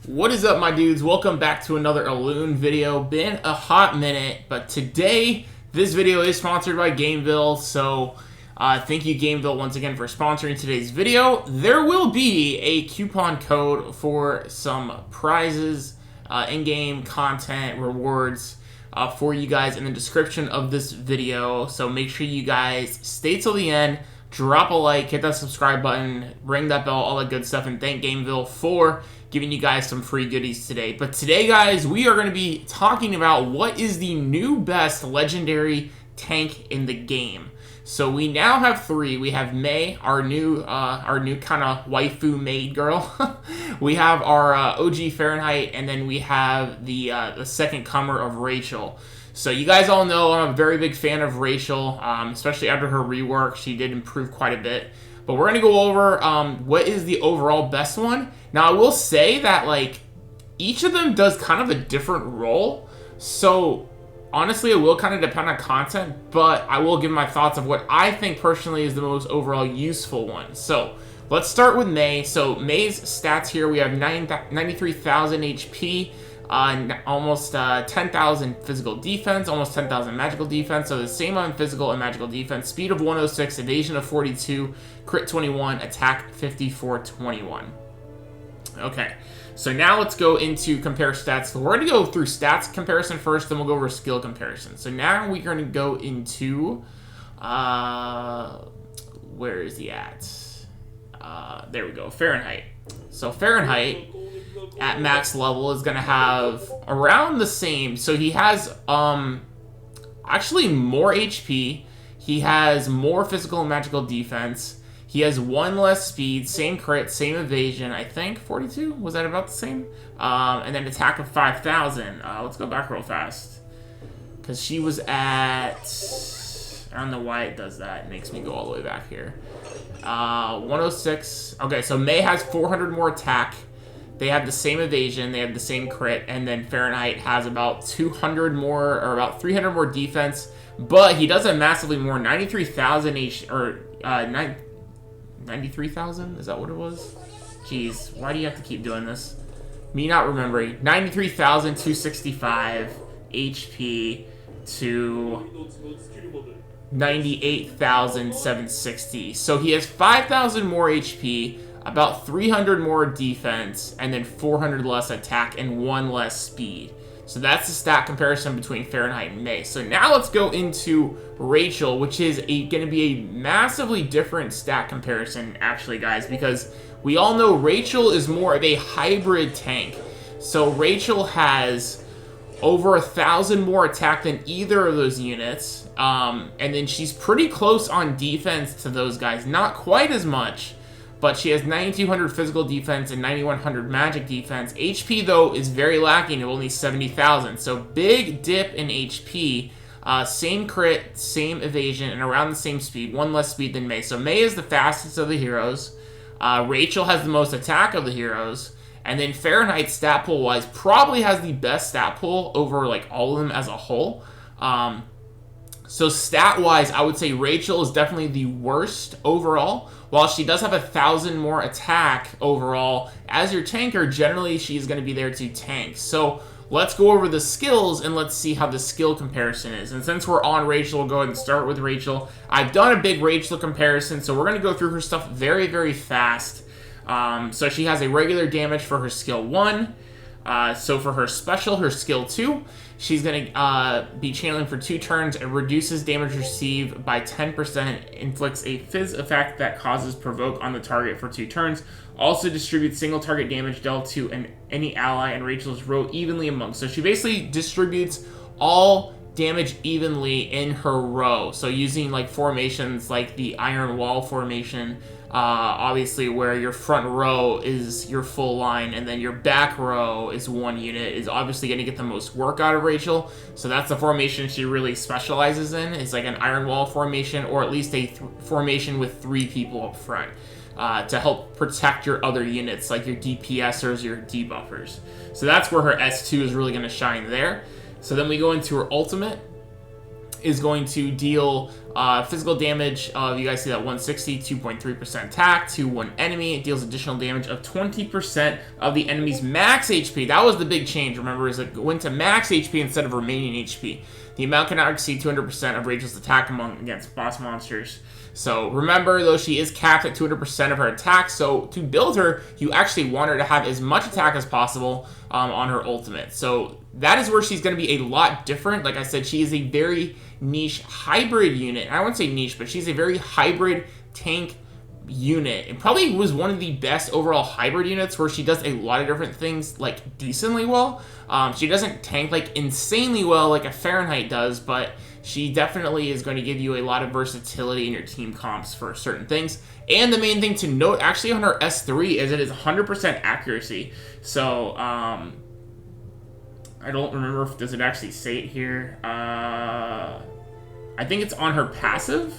What is up, my dudes? Welcome back to another Elune video. Been a hot minute, but today this video is sponsored by Gamevil, so thank you Gamevil once again for sponsoring today's video. There will be a coupon code for some prizes, in-game content, rewards for you guys in the description of this video, so make sure you guys stay till the end, drop a like, hit that subscribe button, ring that bell, all that good stuff, and thank Gamevil for giving you guys some free goodies today. But today, guys, we are going to be talking about what is the new best legendary tank in the game. So we now have three. We have Mei, our new kind of waifu maid girl. We have our OG Fahrenheit, and then we have the second comer of Rachel. So you guys all know I'm a very big fan of Rachel, especially after her rework. She did improve quite a bit. But we're going to go over what is the overall best one. Now, I will say that, like, each of them does kind of a different role. So, honestly, it will kind of depend on content. But I will give my thoughts of what I think personally is the most overall useful one. So, let's start with Mei. So, Mei's stats here, we have 93,000 HP. Almost 10,000 physical defense, almost 10,000 magical defense, so the same on physical and magical defense. Speed of 106, evasion of 42, crit 21, attack 5421. Okay, so now let's go into compare stats. So we're going to go through stats comparison first, then we'll go over skill comparison. So now we're going to go into, where is he at? There we go, Fahrenheit. So Fahrenheit at max level is going to have around the same. So he has actually more HP. He has more physical and magical defense. He has one less speed, same crit, same evasion. I think 42? Was that about the same? And then attack of 5,000. Let's go back real fast. Because she was at... I don't know why it does that. It makes me go all the way back here. 106. Okay, so Mei has 400 more attack. They have the same evasion, they have the same crit, and then Fahrenheit has about 200 more, or about 300 more defense, but he does have massively more, 93,000 93,000? Is that what it was? Jeez, why do you have to keep doing this? Me not remembering. 93,265 HP to 98,760. So he has 5,000 more HP, about 300 more defense, and then 400 less attack and 1 less speed. So that's the stat comparison between Fahrenheit and Mei. So now let's go into Rachel, which is going to be a massively different stat comparison, actually, guys, because we all know Rachel is more of a hybrid tank. So Rachel has over 1,000 more attack than either of those units, and then she's pretty close on defense to those guys. Not quite as much, but she has 9,200 physical defense and 9,100 magic defense. HP, though, is very lacking at only 70,000. So big dip in HP. Same crit, same evasion, and around the same speed. One less speed than Mei. So Mei is the fastest of the heroes. Rachel has the most attack of the heroes. And then Fahrenheit, stat pool-wise, probably has the best stat pool over like all of them as a whole. So stat-wise, I would say Rachel is definitely the worst overall. While she does have 1,000 more attack overall, as your tanker, generally she's going to be there to tank. So let's go over the skills and let's see how the skill comparison is. And since we're on Rachel, we'll go ahead and start with Rachel. I've done a big Rachel comparison, so we're going to go through her stuff very, very fast. So she has a regular damage for her skill 1. So for her special, her skill 2, she's going to be channeling for 2 turns. It reduces damage received by 10%, inflicts a fizz effect that causes provoke on the target for 2 turns. Also distributes single target damage dealt to any ally in Rachel's row evenly among. So she basically distributes all damage evenly in her row. So using like formations like the Iron Wall formation, obviously where your front row is your full line and then your back row is 1 unit, is obviously going to get the most work out of Rachel. So that's the formation she really specializes in. It's like an Iron Wall formation, or at least a formation with 3 people up front to help protect your other units like your DPSers, your debuffers. So that's where her S2 is really going to shine there. So then we go into her ultimate. is going to deal physical damage of, you guys see that 160, 2.3% attack to one enemy. It deals additional damage of 20% of the enemy's max HP. That was the big change, remember, is it went to max HP instead of remaining HP. The amount cannot exceed 200% of Rachel's attack against boss monsters. So remember, though, she is capped at 200% of her attack, so to build her, you actually want her to have as much attack as possible on her ultimate. So that is where she's going to be a lot different. Like I said, she is a very niche hybrid unit. I wouldn't say niche, but she's a very hybrid tank unit. It probably was one of the best overall hybrid units where she does a lot of different things, like, decently well. She doesn't tank, like, insanely well like a Fahrenheit does, but she definitely is going to give you a lot of versatility in your team comps for certain things. And the main thing to note, actually, on her S3 is it is 100% accuracy. So, I don't remember if does it actually say it here. I think it's on her passive.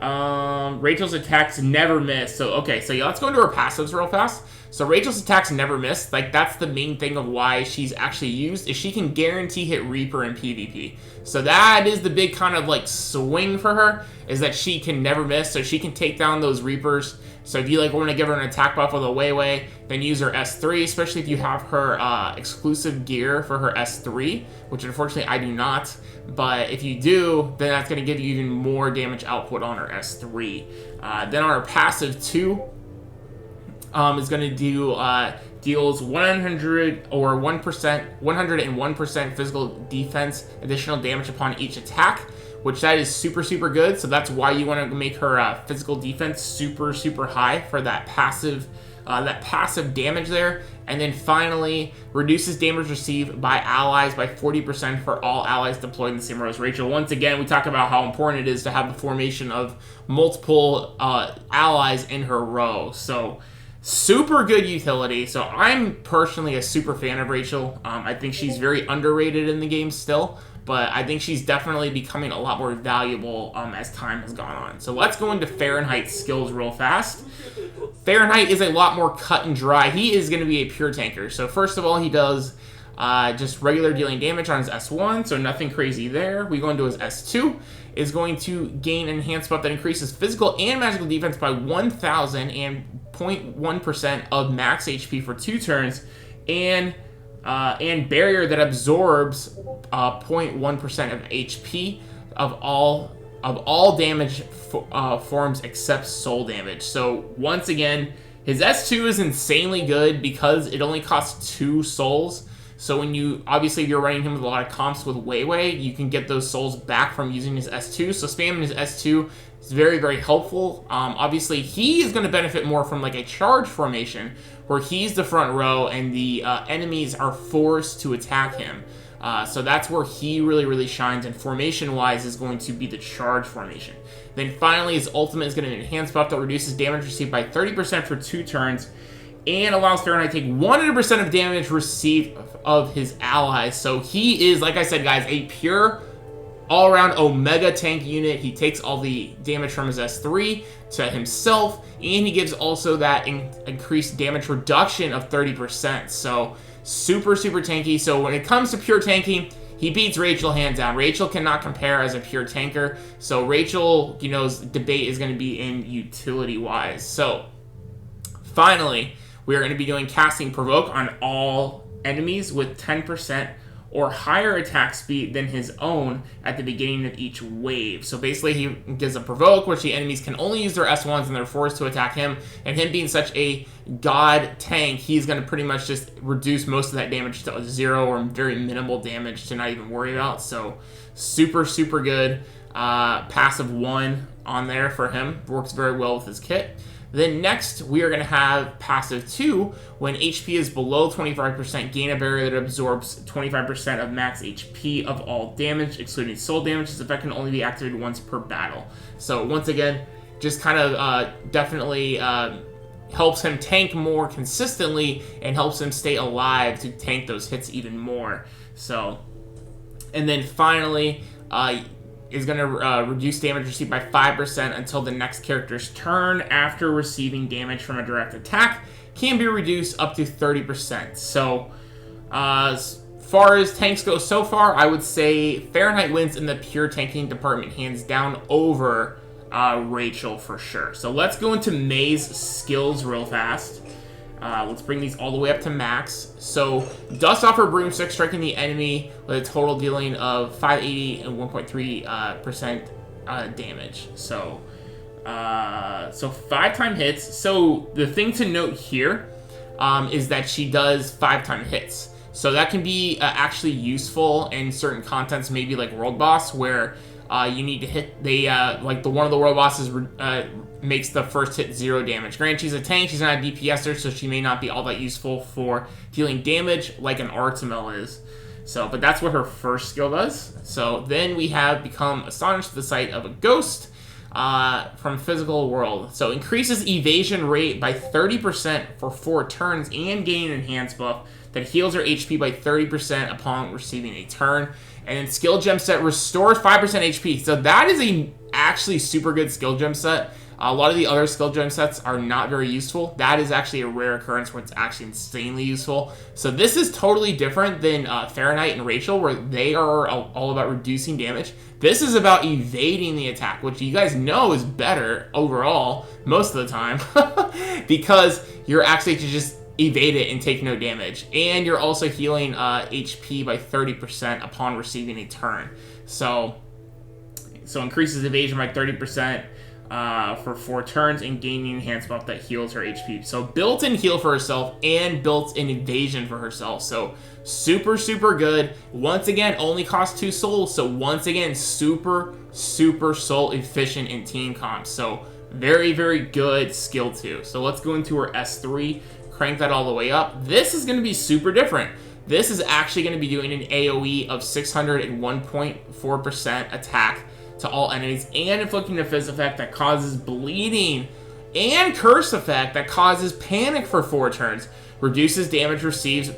Rachel's attacks never miss. So, okay, so yeah, let's go into her passives real fast. So Rachel's attacks never miss. Like, that's the main thing of why she's actually used, is she can guarantee hit Reaper in PvP. So that is the big kind of, like, swing for her, is that she can never miss. So she can take down those Reapers. So if you, like, want to give her an attack buff with a Weiwei, then use her S3, especially if you have her exclusive gear for her S3, which unfortunately I do not. But if you do, then that's going to give you even more damage output on her S3. Then on her passive 2, is going to do deals 100 or 101% physical defense additional damage upon each attack, which that is super, super good. So that's why you want to make her physical defense super, super high for that passive damage there. And then finally, reduces damage received by allies by 40% for all allies deployed in the same row as Rachel. Once again, we talk about how important it is to have the formation of multiple allies in her row. So super good utility. So I'm personally a super fan of Rachel. I think she's very underrated in the game still, but I think she's definitely becoming a lot more valuable as time has gone on. So let's go into Fahrenheit's skills real fast. Fahrenheit is a lot more cut and dry. He is going to be a pure tanker. So first of all, he does just regular dealing damage on his S1, so nothing crazy there. We go into his S2, is going to gain an enhanced buff that increases physical and magical defense by 1,000 and 0.1% of max HP for 2 turns, and barrier that absorbs 0.1% of HP of all damage forms except soul damage. So once again, his S2 is insanely good because it only costs 2 souls. So when you, obviously, if you're running him with a lot of comps with Weiwei, you can get those souls back from using his S2. So spamming his S2 is very, very helpful. Obviously, he is going to benefit more from, like, a charge formation where he's the front row and the enemies are forced to attack him. So that's where he really, really shines, and formation-wise is going to be the charge formation. Then finally, his ultimate is going to enhance buff that reduces damage received by 30% for 2 turns, and allows Fahrenheit to take 100% of damage received of his allies. So he is, like I said, guys, a pure all-around Omega tank unit. He takes all the damage from his S3 to himself, and he gives also that increased damage reduction of 30%. So super, super tanky. So when it comes to pure tanking, he beats Rachel hands down. Rachel cannot compare as a pure tanker. So Rachel, you know, debate is going to be in utility-wise. So finally, we are going to be doing casting Provoke on all enemies with 10% or higher attack speed than his own at the beginning of each wave. So basically, he gives a Provoke, which the enemies can only use their S1s and they're forced to attack him. And him being such a god tank, he's going to pretty much just reduce most of that damage to 0 or very minimal damage to not even worry about. So super, super good. Passive 1 on there for him. Works very well with his kit. Then next, we are going to have passive 2. When HP is below 25%, gain a barrier that absorbs 25% of max HP of all damage, excluding soul damage. This effect can only be activated once per battle. So once again, just kind of definitely helps him tank more consistently and helps him stay alive to tank those hits even more. So, and then finally, is going to reduce damage received by 5% until the next character's turn after receiving damage from a direct attack. Can be reduced up to 30%. So, far as tanks go so far, I would say Fahrenheit wins in the pure tanking department, hands down over Rachel for sure. So let's go into May's skills real fast. Let's bring these all the way up to max. So dust off her broomstick, striking the enemy with a total dealing of 580 and 1.3% damage. So 5-time hits. So the thing to note here is that she does 5-time hits. So that can be actually useful in certain contents, maybe like World Boss, where you need to hit like one of the World Bosses makes the first hit 0 damage. Granted, she's a tank, she's not a DPSer, so she may not be all that useful for dealing damage like an artamiel is. So, but that's what her first skill does. So then we have become astonished at the sight of a ghost from physical world. So increases evasion rate by 30% for 4 turns and gain an enhanced buff that heals her HP by 30% upon receiving a turn. And then skill gem set restores 5% HP. So that is a actually super good skill gem set. A lot of the other skill gem sets are not very useful. That is actually a rare occurrence where it's actually insanely useful. So this is totally different than Fahrenheit and Rachel, where they are all about reducing damage. This is about evading the attack, which you guys know is better overall most of the time because you're actually to just evade it and take no damage. And you're also healing HP by 30% upon receiving a turn. So increases evasion by 30%. For 4 turns and gaining enhanced buff that heals her HP. So built-in heal for herself and built-in evasion for herself. So super, super good. Once again, only costs 2 souls. So once again, super, super soul efficient in team comps. So very, very good skill too. So let's go into her S3, crank that all the way up. This is going to be super different. This is actually going to be doing an AoE of 601.4% attack to all enemies, and inflicting a fizz effect that causes bleeding, and curse effect that causes panic for 4 turns. Reduces damage receives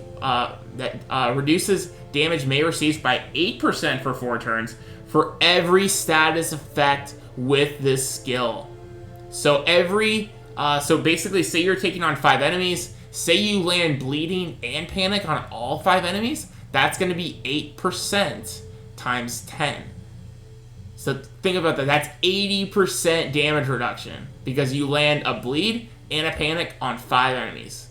reduces damage May receives by 8% for 4 turns for every status effect with this skill. So so basically, say you're taking on 5 enemies, say you land bleeding and panic on all 5 enemies, that's going to be 8% times 10. So think about that. That's 80% damage reduction because you land a bleed and a panic on 5 enemies.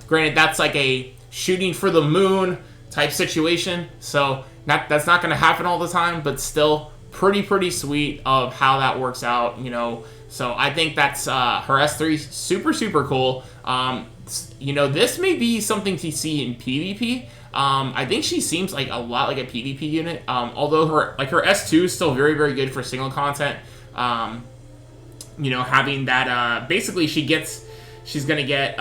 Granted, that's like a shooting for the moon type situation. So that's not going to happen all the time, but still pretty sweet of how that works out, you know. So I think that's her S3 super, super cool. You know, this may be something to see in PvP. I think she seems like a lot like a PvP unit, although her S2 is still very, very good for single content. You know, having that, basically she's going to get,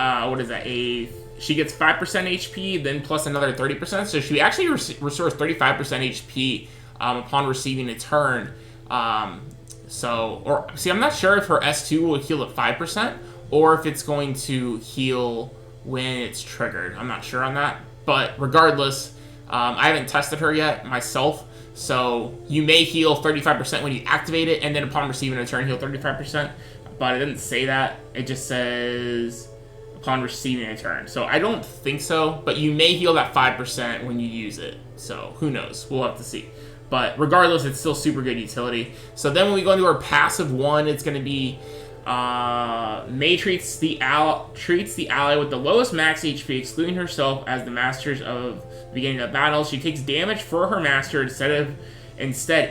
she gets 5% HP, then plus another 30%, so she actually restores 35% HP upon receiving a turn. I'm not sure if her S2 will heal at 5%, or if it's going to heal when it's triggered. I'm not sure on that. But regardless, I haven't tested her yet myself, so you may heal 35% when you activate it, and then upon receiving a turn, heal 35%. But it didn't say that. It just says upon receiving a turn. So I don't think so, but you may heal that 5% when you use it. So who knows? We'll have to see. But regardless, it's still super good utility. So then when we go into our passive 1, it's going to be May treats the ally with the lowest max HP, excluding herself as the masters of the beginning of battle. She takes damage for her master instead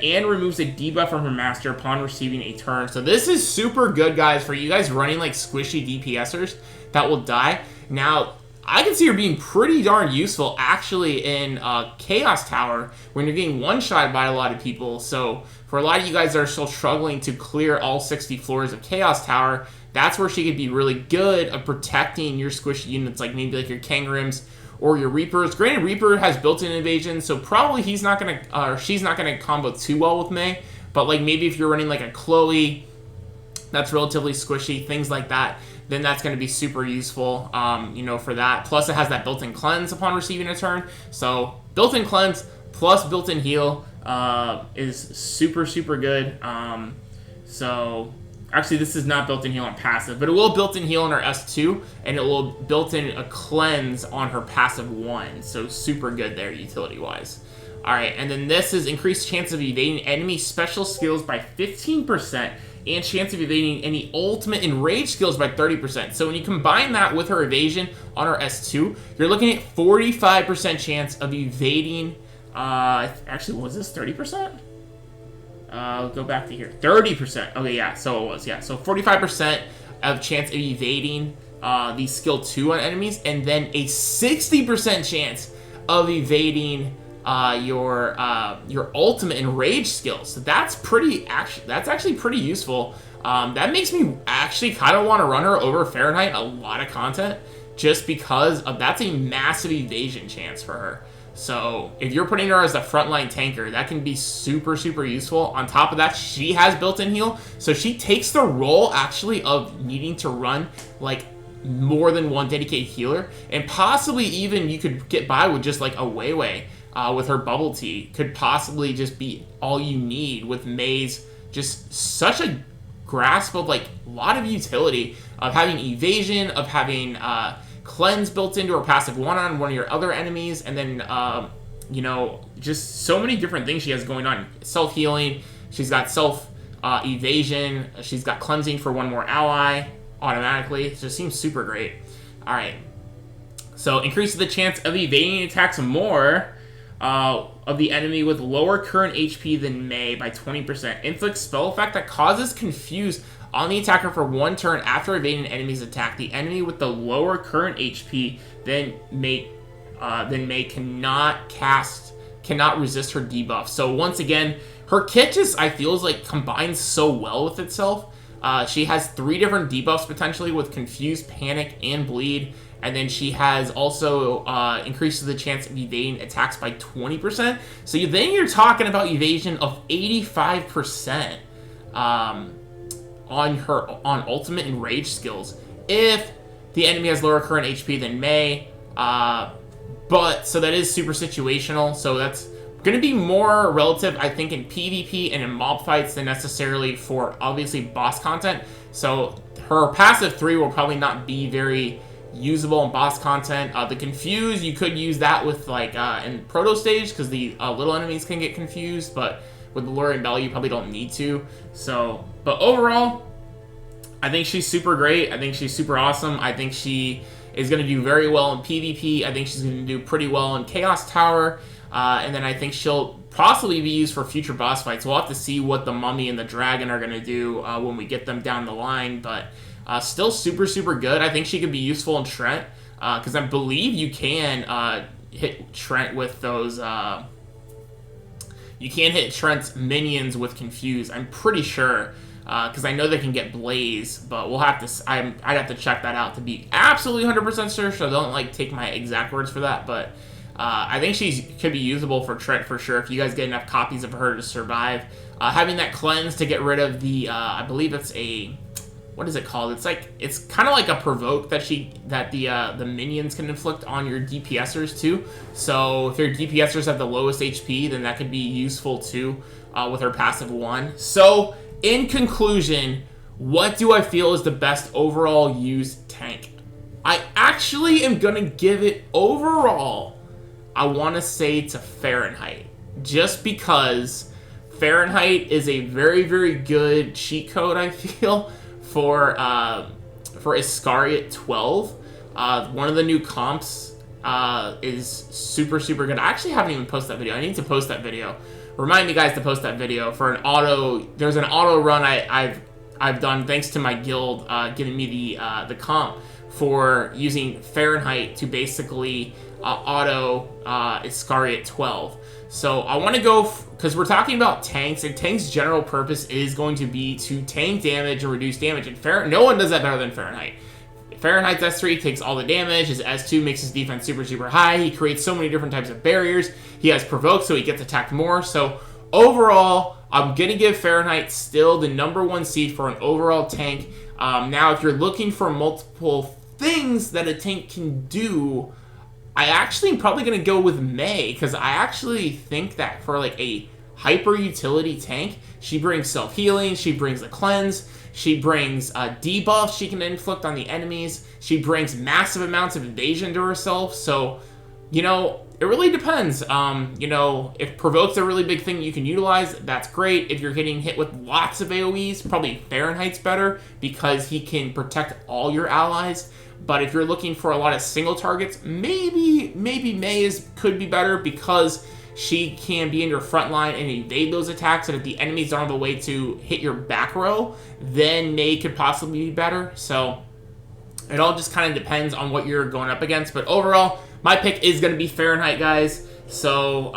and removes a debuff from her master upon receiving a turn. So this is super good, guys, for you guys running like squishy DPSers that will die. Now, I can see her being pretty darn useful actually in Chaos Tower when you're getting one-shot by a lot of people. So for a lot of you guys that are still struggling to clear all 60 floors of Chaos Tower, that's where she could be really good at protecting your squishy units, like maybe like your Kangrims or your Reapers. Granted, Reaper has built-in evasion, so probably she's not gonna combo too well with May. But like maybe if you're running like a Chloe that's relatively squishy, things like that, then that's going to be super useful, you know, for that. Plus, it has that built-in cleanse upon receiving a turn. So, built-in cleanse plus built-in heal is super, super good. So, Actually, this is not built-in heal on passive, but it will built-in heal on her S2, and it will built-in a cleanse on her passive 1. So super good there, utility-wise. Alright, and then this is increased chance of evading enemy special skills by 15%, and chance of evading any ultimate and rage skills by 30%. So when you combine that with her evasion on her S2, you're looking at 45% chance of evading, actually, was this 30%? Go back to here. 30%. Okay, yeah, so it was, yeah. So 45% of chance of evading the skill 2 on enemies, and then a 60% chance of evading your ultimate and rage skills. So that's actually pretty useful. That makes me actually kind of want to run her over Fahrenheit a lot of content, just because that's a massive evasion chance for her. So if you're putting her as a frontline tanker, that can be super, super useful. On top of that, she has built-in heal, so she takes the role actually of needing to run like more than one dedicated healer, and possibly even you could get by with just like a Weiwei with her bubble tea. Could possibly just be all you need with Mei's just such a grasp of like a lot of utility of having evasion, of having cleanse built into her passive 1 on one of your other enemies, and then you know, just so many different things she has going on. Self-healing, she's got evasion, she's got cleansing for 1 more ally automatically. It just seems super great. Alright, so increases the chance of evading attacks more of the enemy with lower current HP than Mei by 20%. Inflicts spell effect that causes confuse on the attacker for 1 turn after evading an enemy's attack. The enemy with the lower current HP than Mei cannot resist her debuff. So once again, her kit just, I feel, is like combines so well with itself. She has 3 different debuffs potentially with Confuse, Panic, and Bleed. And then she has also increases the chance of evading attacks by 20%. So then you're talking about evasion of 85% on ultimate and rage skills if the enemy has lower current HP than Mei. But so that is super situational. So that's going to be more relative, I think, in PvP and in mob fights than necessarily for obviously boss content. So her passive 3 will probably not be very usable in boss content. The Confuse, you could use that with like in proto stage because the little enemies can get confused, but with the Luring Bell you probably don't need to. So, but overall, I think she's super great. I think she's super awesome. I think she is going to do very well in PvP. I think she's going to do pretty well in Chaos Tower. And then I think she'll possibly be used for future boss fights. We'll have to see what the Mummy and the Dragon are going to do when we get them down the line. But still super, super good. I think she could be useful in Trent. Because I believe you can hit Trent with those... you can hit Trent's minions with Confuse. I'm pretty sure. Because I know they can get Blaze, but we'll have to. I'd have to check that out to be absolutely 100% sure. So don't like take my exact words for that. But I think she could be usable for Trent for sure if you guys get enough copies of her to survive. Having that cleanse to get rid of the, I believe it's a, what is it called? It's kind of like a provoke that the minions can inflict on your DPSers too. So if your DPSers have the lowest HP, then that could be useful too with her passive 1. So. In conclusion, what do I feel is the best overall used tank? I actually am going to give it overall, I want to say to Fahrenheit. Just because Fahrenheit is a very, very good cheat code, I feel, for Iscariot 12. One of the new comps is super, super good. I actually haven't even posted that video. I need to post that video. Remind me, guys, to post that video for an auto. There's an auto run I've done thanks to my guild giving me the comp for using Fahrenheit to basically auto Iscariot 12. So I want to go because we're talking about tanks, and tanks' general purpose is going to be to tank damage and reduce damage. And no one does that better than Fahrenheit. Fahrenheit's S3 takes all the damage. His S2 makes his defense super, super high. He creates so many different types of barriers. He has provoke, so he gets attacked more. So overall, I'm going to give Fahrenheit still the #1 seed for an overall tank. Now, if you're looking for multiple things that a tank can do, I actually am probably going to go with Mei, because I actually think that for like a hyper utility tank, she brings self-healing, she brings a cleanse, She brings debuffs she can inflict on the enemies. She brings massive amounts of evasion to herself. So, you know, it really depends. You know, if Provoke's a really big thing you can utilize, that's great. If you're getting hit with lots of AoEs, probably Fahrenheit's better because he can protect all your allies. But if you're looking for a lot of single targets, maybe Mei could be better because she can be in your front line and evade those attacks, and if the enemies don't have a way to hit your back row, then Mei could possibly be better. So it all just kind of depends on what you're going up against. But overall, my pick is going to be Fahrenheit, guys. So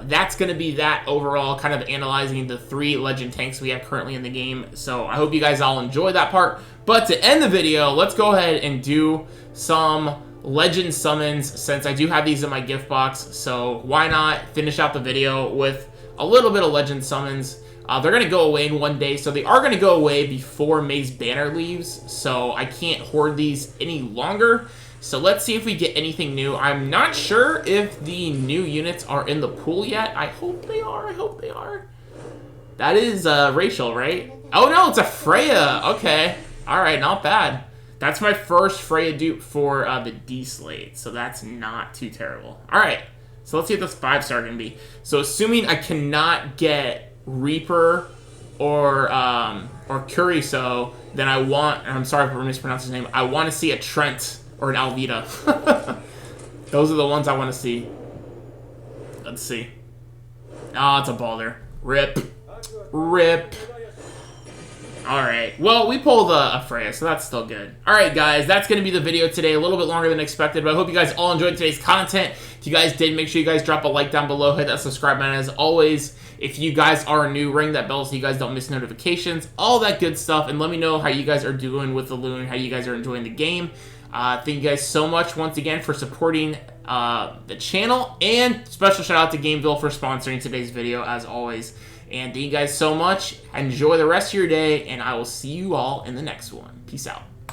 that's going to be that overall, kind of analyzing the 3 legend tanks we have currently in the game. So I hope you guys all enjoy that part. But to end the video, let's go ahead and do some legend summons, since I do have these in my gift box. So why not finish out the video with a little bit of legend summons. They're going to go away in 1 day, so they are going to go away before Mei's banner leaves. So I can't hoard these any longer. So let's see if we get anything new. I'm not sure if the new units are in the pool yet. I hope they are. I hope they are. That is Rachel, right? Oh, no, it's a Freya. Okay. All right, not bad. That's my first Freya dupe for the D slate, so that's not too terrible. All right, so let's see what this 5-star can be. So assuming I cannot get Reaper or Curiso, then I want, and I'm sorry if I mispronounced his name, I want to see a Trent or an Alvida. Those are the ones I want to see. Let's see. Oh, it's a Balder. Rip. Rip. Alright, well, we pulled a Freya, so that's still good. Alright, guys, that's going to be the video today. A little bit longer than expected, but I hope you guys all enjoyed today's content. If you guys did, make sure you guys drop a like down below, hit that subscribe button. As always, if you guys are new, ring that bell so you guys don't miss notifications, all that good stuff, and let me know how you guys are doing with Elune, how you guys are enjoying the game. Thank you guys so much once again for supporting the channel, and special shout out to Gamevil for sponsoring today's video, as always. And thank you guys so much. Enjoy the rest of your day, and I will see you all in the next one. Peace out.